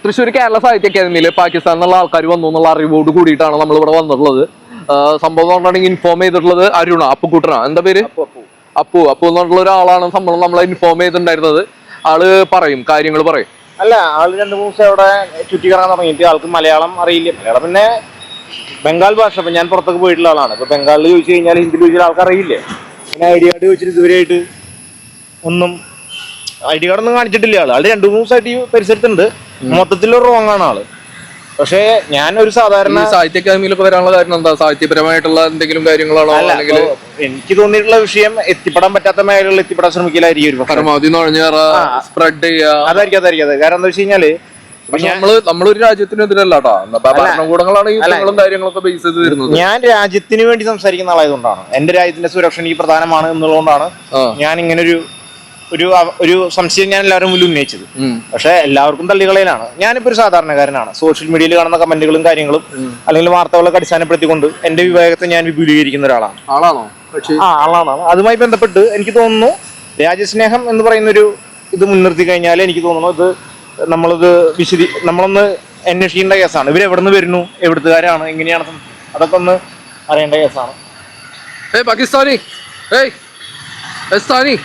തൃശ്ശൂർ കേരള സാഹിത്യ അക്കാദമിയിൽ പാകിസ്ഥാനിൽ നിന്നുള്ള ആൾക്കാർ വന്നു എന്നുള്ള അറിവോട് കൂടിയിട്ടാണ് നമ്മൾ ഇവിടെ വന്നിട്ടുള്ളത്. സംഭവം എന്ന് പറഞ്ഞിട്ടുണ്ടെങ്കിൽ ഇൻഫോം ചെയ്തിട്ടുള്ളത് അരുണ അപ്പുക്കുട്ടന, എന്താ പേര്, അപ്പു എന്ന് പറഞ്ഞിട്ടുള്ള ഒരാളാണ് സംഭവം നമ്മളെ ഇൻഫോം ചെയ്തിട്ടുണ്ടായിരുന്നത്. ആള് പറയും, കാര്യങ്ങൾ പറയും. അല്ല, ആള് 2-3 ദിവസം അവിടെ ചുറ്റിക്കറങ്ങാൻ തുടങ്ങിയിട്ട് ആൾക്ക് മലയാളം അറിയില്ല. മലയാളം പിന്നെ ബംഗാൾ ഭാഷ. ഇപ്പൊ ഞാൻ പുറത്തൊക്കെ പോയിട്ടുള്ള ആളാണ്. ഇപ്പൊ ബംഗാളിൽ ചോദിച്ചു കഴിഞ്ഞാൽ, ഹിന്ദിയിൽ ചോദിച്ചാൽ ആൾക്ക് അറിയില്ലേ. പിന്നെ ഐ ഡി കാർഡ് ചോദിച്ചിട്ട് ഇതുവരെയായിട്ട് ഒന്നും ഐ ഡി കാർഡൊന്നും കാണിച്ചിട്ടില്ല. ആള് 2-3 ദിവസമായിട്ട് ഈ പരിസരത്തുണ്ട്. മൊത്തത്തിലൊരു റോങ് ആണ് ആള്. പക്ഷേ ഞാൻ ഒരു സാധാരണ സാഹിത്യ അക്കാദമിയിലൊക്കെ വരാനുള്ള കാരണം എന്താ? സാഹിത്യപരമായിട്ടുള്ള എന്തെങ്കിലും കാര്യങ്ങളാണോ? അല്ലെങ്കിൽ എനിക്ക് തോന്നിയിട്ടുള്ള വിഷയം എത്തിപ്പെടാൻ പറ്റാത്ത മേഖലകളിൽ എത്തിപ്പെടാൻ ശ്രമിക്കലായിരിക്കും. പരമാവധി സ്പ്രെഡ് ചെയ്യുക. അതായിരിക്കും. കാരണം എന്താ വെച്ച് കഴിഞ്ഞാല്, നമ്മളൊരു രാജ്യത്തിനെതിരല്ല കേട്ടോ, ഭരണകൂടങ്ങളാണ് ഈ കാര്യങ്ങളൊക്കെ ബേസ് ചെയ്ത് വരുന്നത്. ഞാൻ രാജ്യത്തിന് വേണ്ടി സംസാരിക്കുന്ന ആളായതുകൊണ്ടാണ്, എന്റെ രാജ്യത്തിന്റെ സുരക്ഷ എനിക്ക് പ്രധാനമാണ് എന്നുള്ളതുകൊണ്ടാണ് ഞാൻ ഇങ്ങനെ ഒരു സംശയം ഞാൻ എല്ലാവരും മുന്നിൽ ഉന്നയിച്ചത്. പക്ഷെ എല്ലാവർക്കും തള്ളികളയിലാണ്. ഞാനിപ്പോ ഒരു സാധാരണക്കാരനാണ്. സോഷ്യൽ മീഡിയയിൽ കാണുന്ന കമന്റുകളും കാര്യങ്ങളും അല്ലെങ്കിൽ വാർത്തകളൊക്കെ അടിസ്ഥാനപ്പെടുത്തിക്കൊണ്ട് എന്റെ വിവേകത്തെ ഞാൻ വിപുലീകരിക്കുന്ന ഒരാളാണ്. ആളാണ്. അതുമായി ബന്ധപ്പെട്ട് എനിക്ക് തോന്നുന്നു, രാജ്യസ്നേഹം എന്ന് പറയുന്നൊരു ഇത് മുൻനിർത്തി കഴിഞ്ഞാൽ എനിക്ക് തോന്നുന്നു ഇത് നമ്മളൊന്ന് അന്വേഷിക്കേണ്ട കേസാണ്. ഇവരെവിടെ നിന്ന് വരുന്നു, എവിടുത്തുകാരാണ്, എങ്ങനെയാണ്, അതൊക്കെ ഒന്ന് അറിയേണ്ട കേസാണ്. പാകിസ്ഥാനി